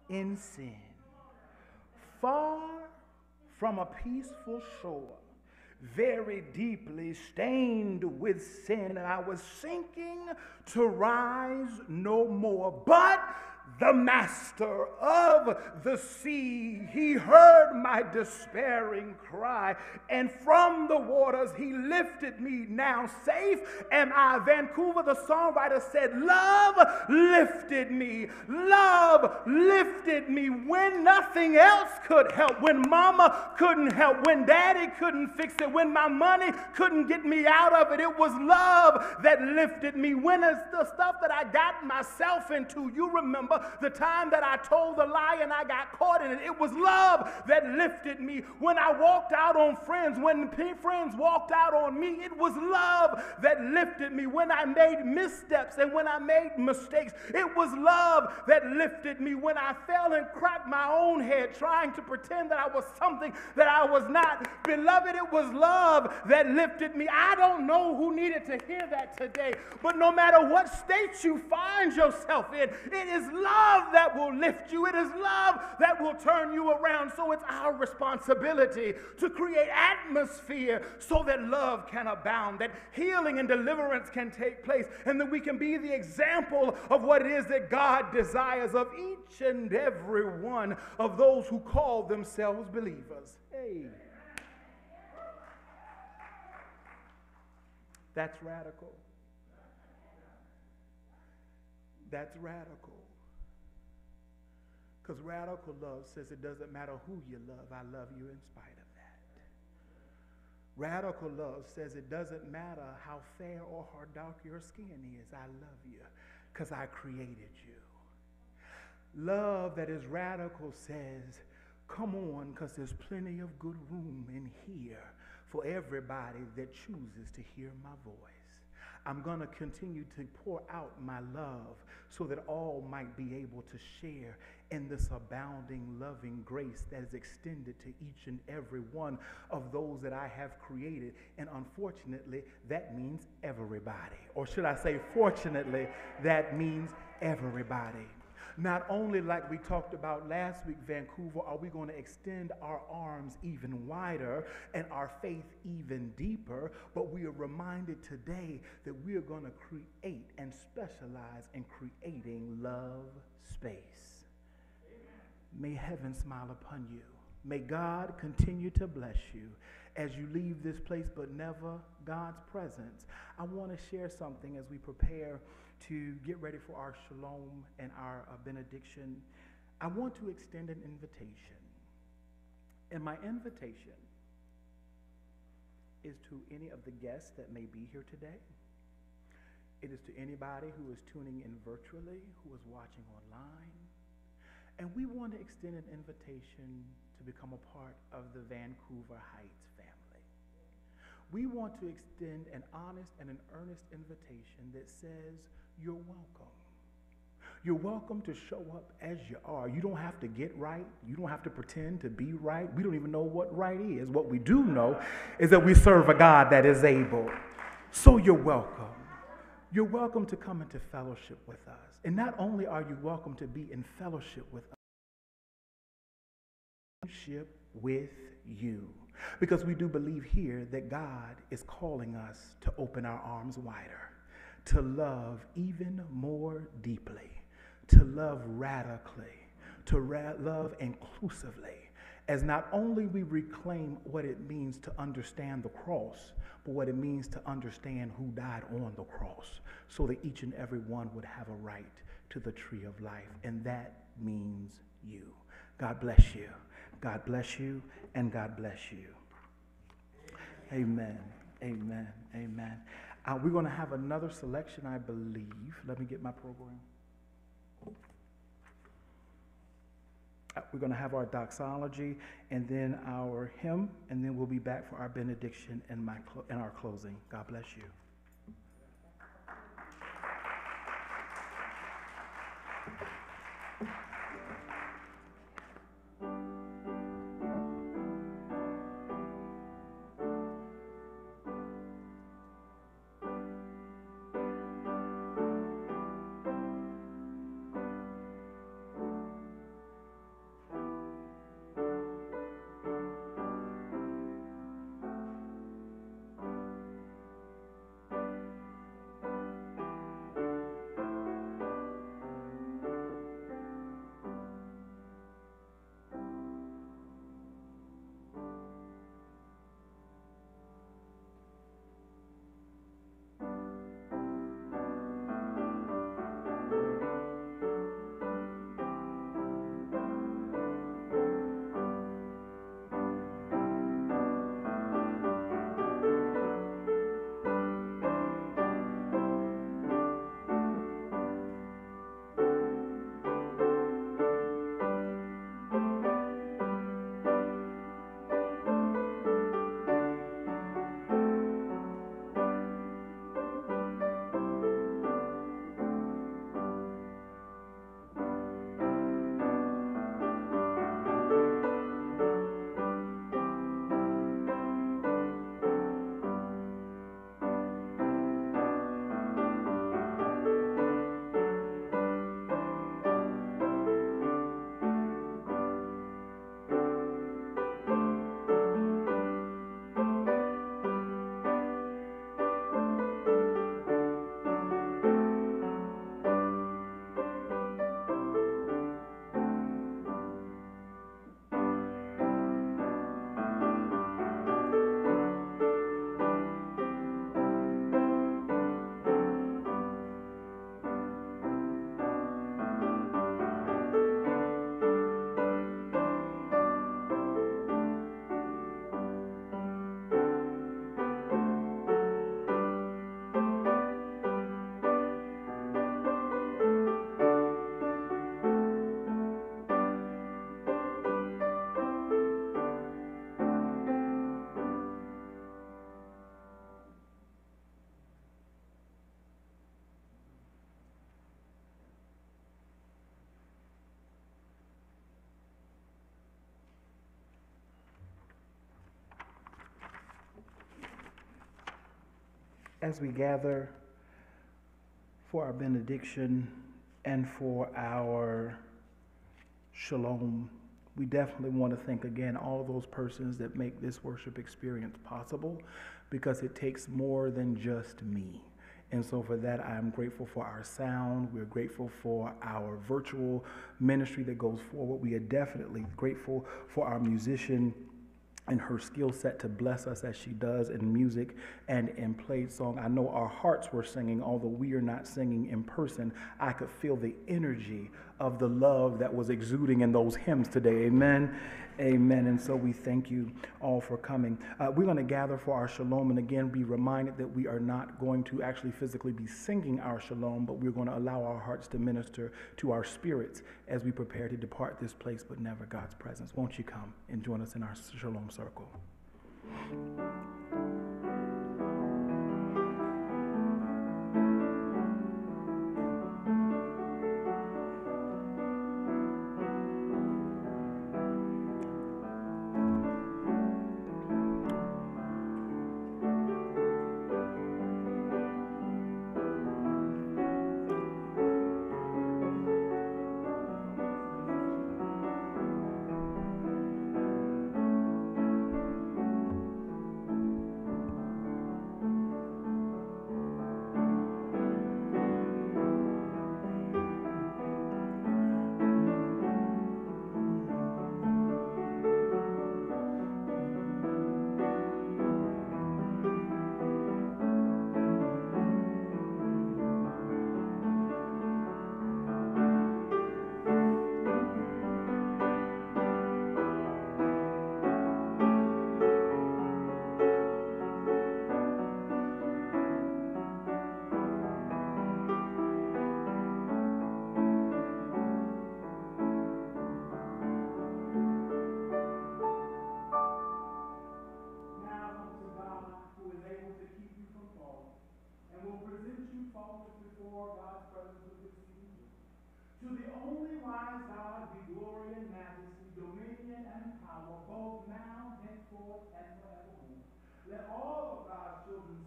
in sin. Far from a peaceful shore, very deeply stained with sin, and I was sinking to rise no more. But the master of the sea, he heard my despairing cry, and from the waters he lifted me. Now safe am I. Vancouver, the songwriter, said, love lifted me. Love lifted me when nothing else could help, when mama couldn't help, when daddy couldn't fix it, when my money couldn't get me out of it. It was love that lifted me. When it's the stuff that I got myself into, you remember the time that I told the lie and I got caught in it. It was love that lifted me. When I walked out on friends, when friends walked out on me, it was love that lifted me. When I made missteps and when I made mistakes, it was love that lifted me. When I fell and cracked my own head trying to pretend that I was something that I was not, beloved, it was love that lifted me. I don't know who needed to hear that today, but no matter what state you find yourself in, it is love that will lift you. It is love that will turn you around. So it's our responsibility to create atmosphere so that love can abound, that healing and deliverance can take place, and that we can be the example of what it is that God desires of each and every one of those who call themselves believers. Hey. That's radical. That's radical. Because radical love says it doesn't matter who you love, I love you in spite of that. Radical love says it doesn't matter how fair or how dark your skin is, I love you because I created you. Love that is radical says, come on, because there's plenty of good room in here for everybody that chooses to hear my voice. I'm going to continue to pour out my love so that all might be able to share in this abounding, loving grace that is extended to each and every one of those that I have created. And unfortunately, that means everybody. Or should I say, fortunately, that means everybody. Not only, like we talked about last week, Vancouver, are we going to extend our arms even wider and our faith even deeper, but we are reminded today that we are going to create and specialize in creating love space. May heaven smile upon you. May God continue to bless you as you leave this place, but never God's presence. I want to share something as we prepare to get ready for our shalom and our benediction. I want to extend an invitation. And my invitation is to any of the guests that may be here today. It is to anybody who is tuning in virtually, who is watching online. And we want to extend an invitation to become a part of the Vancouver Heights family. We want to extend an honest and an earnest invitation that says, you're welcome. You're welcome to show up as you are. You don't have to get right. You don't have to pretend to be right. We don't even know what right is. What we do know is that we serve a God that is able. So you're welcome. You're welcome to come into fellowship with us. And not only are you welcome to be in fellowship with us, with you. Because we do believe here that God is calling us to open our arms wider, to love even more deeply, to love radically, to love inclusively, as not only we reclaim what it means to understand the cross, but what it means to understand who died on the cross, so that each and every one would have a right to the tree of life. And that means you. God bless you. God bless you, and God bless you. Amen. Amen. Amen. We're going to have another selection, I believe. Let me get my program. We're going to have our doxology and then our hymn, and then we'll be back for our benediction and our closing. God bless you. as we gather for our benediction and for our shalom, we definitely want to thank again all those persons that make this worship experience possible, because it takes more than just me. And so for that, I am grateful for our sound. We're grateful for our virtual ministry that goes forward. We are definitely grateful for our musician and her skill set to bless us as she does in music and in played song. I know our hearts were singing, although we are not singing in person. I could feel the energy of the love that was exuding in those hymns today. Amen. Amen. And so we thank you all for coming. We're going to gather for our shalom, and again be reminded that we are not going to actually physically be singing our shalom, but we're going to allow our hearts to minister to our spirits as we prepare to depart this place, but never God's presence. Won't you come and join us in our shalom circle? To the only wise God be glory and majesty, dominion and power, both now, henceforth, and forevermore. Let all of God's children